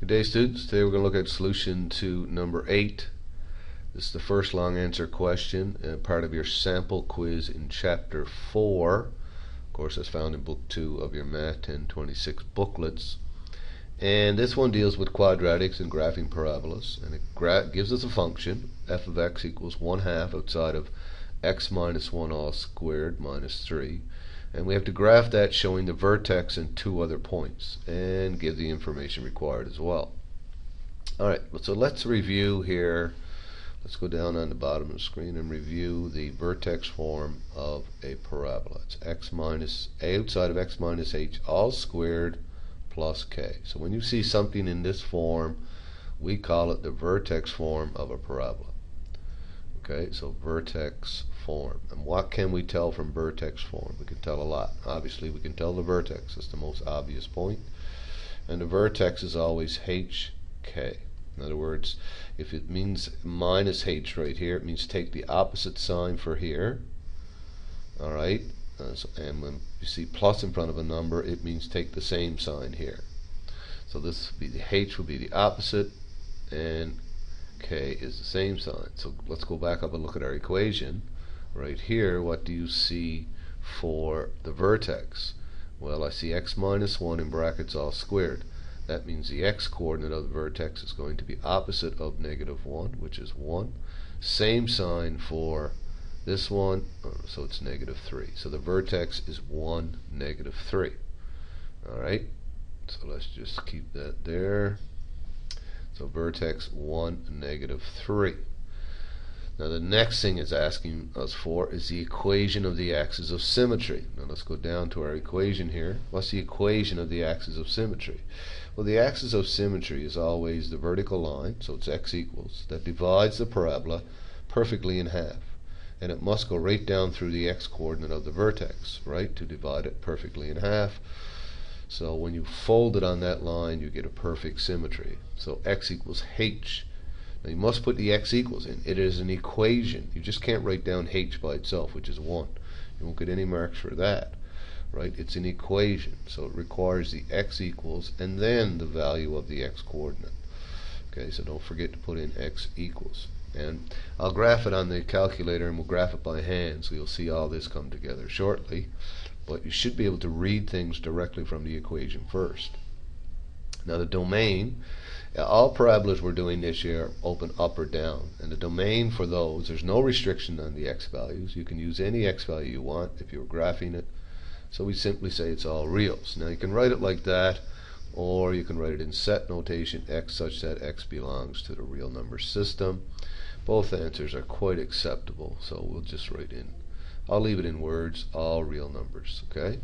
Good day, students. Today we're going to look at solution to number 8. This is the first long answer question, part of your sample quiz in chapter 4. Of course, that's found in book 2 of your ma1026 booklets. And this one deals with quadratics and graphing parabolas, and it gives us a function f of x equals 1/2 outside of x minus 1 all squared minus 3. And we have to graph that showing the vertex and 2 other points and give the information required as well. Alright, so let's review here. Let's go down on the bottom of the screen and review the vertex form of a parabola. It's x minus a outside of x minus h all squared plus k. So when you see something in this form, we call it the vertex form of a parabola. Okay, so vertex form. And what can we tell from vertex form? We can tell a lot. Obviously, we can tell the vertex. That's the most obvious point. And the vertex is always hk. In other words, if it means minus h right here, it means take the opposite sign for here. Alright, and when you see plus in front of a number, it means take the same sign here. So this would be the h will be the opposite, and k is the same sign. So let's go back up and look at our equation. Right here, what do you see for the vertex? Well, I see x minus 1 in brackets all squared. That means the x coordinate of the vertex is going to be opposite of -1, which is 1. Same sign for this one, so it's -3. So the vertex is 1, -3. Alright, so let's just keep that there. So vertex 1, -3. Now the next thing it's asking us for is the equation of the axis of symmetry. Now let's go down to our equation here. What's the equation of the axis of symmetry? Well, the axis of symmetry is always the vertical line, so it's x equals, that divides the parabola perfectly in half. And it must go right down through the x coordinate of the vertex, right, to divide it perfectly in half. So when you fold it on that line, you get a perfect symmetry. So x equals h. Now you must put the x equals in. It is an equation. You just can't write down h by itself, which is 1. You won't get any marks for that. Right? It's an equation. So it requires the x equals and then the value of the x coordinate. Okay, so don't forget to put in x equals. And I'll graph it on the calculator and we'll graph it by hand, so you'll see all this come together shortly. But you should be able to read things directly from the equation first. Now the domain, all parabolas we're doing this year open up or down, and the domain for those, there's no restriction on the x values. You can use any x value you want if you're graphing it. So we simply say it's all reals. Now you can write it like that, or you can write it in set notation, x such that x belongs to the real number system. Both answers are quite acceptable, so we'll just write in, I'll leave it in words, all real numbers. Okay.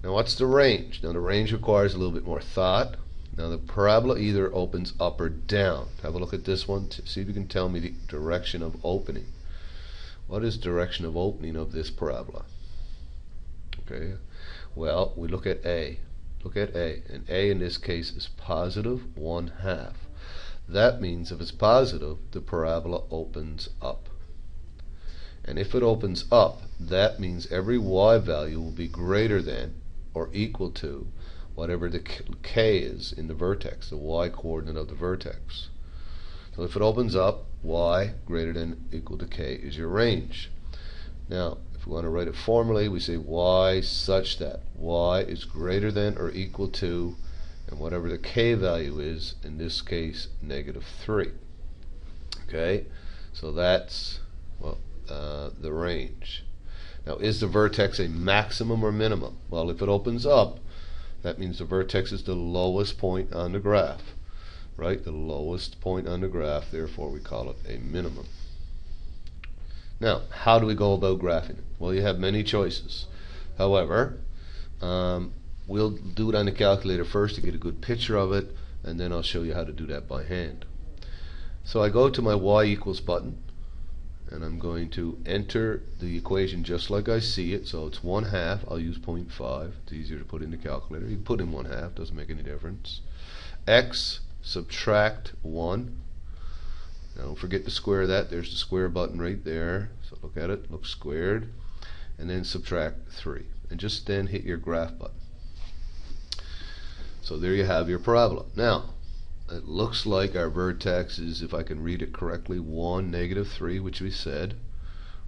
Now what's the range? Now the range requires a little bit more thought. Now the parabola either opens up or down. Have a look at this one to see if you can tell me the direction of opening. What is direction of opening of this parabola? Okay. Well, we look at A. Look at A, and A in this case is positive 1/2. That means if it's positive, the parabola opens up. And if it opens up, that means every y value will be greater than or equal to whatever the k is in the vertex, the y coordinate of the vertex. So if it opens up, y greater than or equal to k is your range. Now, if we want to write it formally, we say y such that y is greater than or equal to, and whatever the k value is, in this case, -3. Okay, so that's, well, the range. Now, is the vertex a maximum or minimum? Well, if it opens up, that means the vertex is the lowest point on the graph, right? The lowest point on the graph, therefore we call it a minimum. Now, how do we go about graphing it? Well, you have many choices. However, we'll do it on the calculator first to get a good picture of it, and then I'll show you how to do that by hand. So I go to my y equals button, and I'm going to enter the equation just like I see it. So it's 1/2. I'll use 0.5. It's easier to put in the calculator. You can put in 1/2. Doesn't make any difference. X subtract 1. Now don't forget to square that. There's the square button right there. So look at it. Looks squared. And then subtract 3. And just then hit your graph button. So there you have your parabola. Now, it looks like our vertex is, if I can read it correctly, 1, -3, which we said,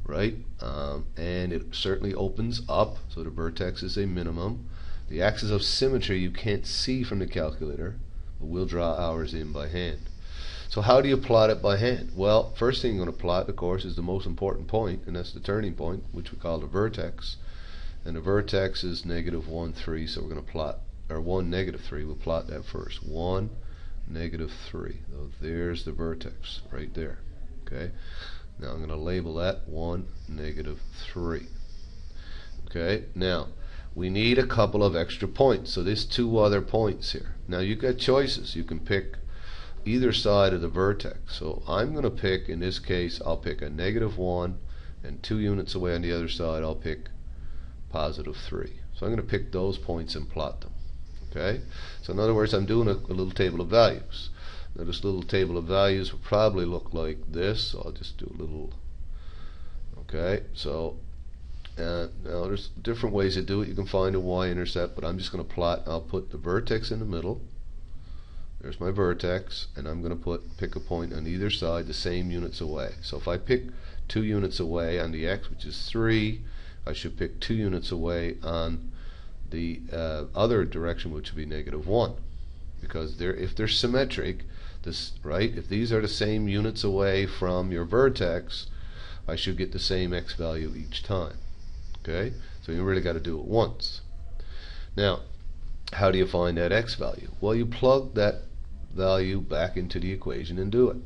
right? And it certainly opens up, so the vertex is a minimum. The axis of symmetry you can't see from the calculator, but we'll draw ours in by hand. So how do you plot it by hand? Well, first thing you're going to plot, of course, is the most important point, and that's the turning point, which we call the vertex. And the vertex is -1, 3, so we're going to plot, or 1, -3, we'll plot that first. 1, -3. So there's the vertex right there. Okay. Now I'm going to label that 1, -3. Okay. Now we need a couple of extra points. So there's 2 other points here. Now you've got choices. You can pick either side of the vertex. So I'm going to pick, in this case, I'll pick a -1, and 2 units away on the other side I'll pick +3. So I'm going to pick those points and plot them. Okay? So in other words, I'm doing a little table of values. Now this little table of values will probably look like this. So I'll just do a little. Okay, so now there's different ways to do it. You can find a y-intercept, but I'm just going to plot. I'll put the vertex in the middle. There's my vertex, and I'm going to pick a point on either side the same units away. So if I pick 2 units away on the x, which is 3, I should pick 2 units away on the other direction, which would be -1, because if they're symmetric, right? If these are the same units away from your vertex, I should get the same x value each time. Okay, so you really got to do it once. Now, how do you find that x value? Well, you plug that value back into the equation and do it.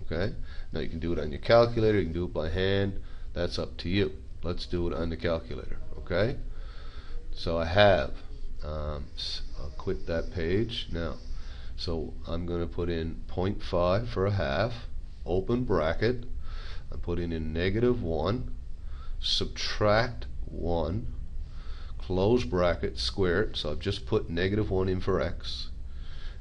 Okay, now you can do it on your calculator, you can do it by hand, that's up to you. Let's do it on the calculator. Okay, so I have I'll quit that page now. So I'm going to put in 0.5 for a half, open bracket. I'm putting in -1, subtract 1, close bracket, square it. So I've just put -1 in for x,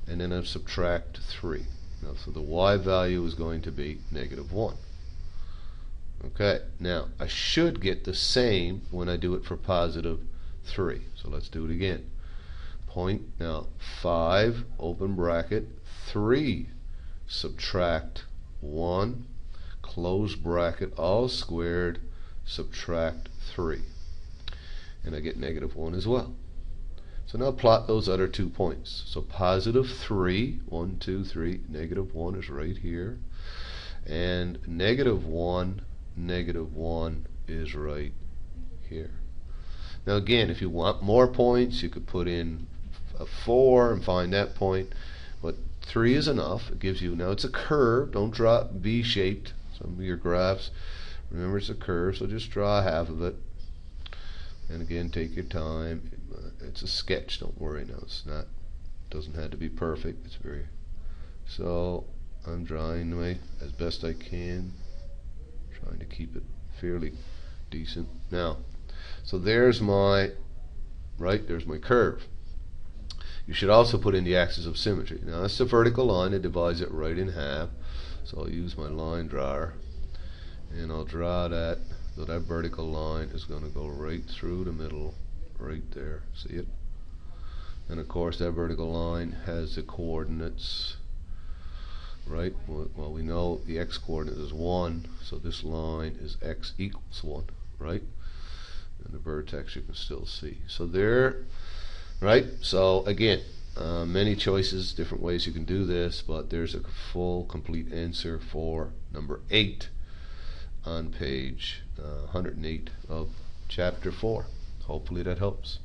and then I've subtract 3. Now, so the y value is going to be -1. Okay, now I should get the same when I do it for +3. So let's do it again. Now 5, open bracket, 3, subtract 1, close bracket, all squared, subtract 3. And I get -1 as well. So now plot those other 2 points. So +3, 1, 2, 3, -1 is right here. And -1, -1 is right here. Now again, if you want more points, you could put in a 4 and find that point, but 3 is enough. It gives you, now it's a curve, don't draw it V-shaped. Some of your graphs, remember it's a curve, so just draw half of it. And again, take your time. It's a sketch, don't worry. Now it's not, doesn't have to be perfect. It's very, so I'm drawing my as best I can, trying to keep it fairly decent. Now, so there's my, right, there's my curve. You should also put in the axis of symmetry. Now that's the vertical line that divides it right in half. So I'll use my line drawer, and I'll draw that. So that vertical line is going to go right through the middle, right there. See it? And of course that vertical line has the coordinates, right? Well, we know the x coordinate is 1, so this line is x equals 1, right? And the vertex you can still see. So there, right? So again, many choices, different ways you can do this, but there's a full, complete answer for number 8 on page 108 of chapter 4. Hopefully that helps.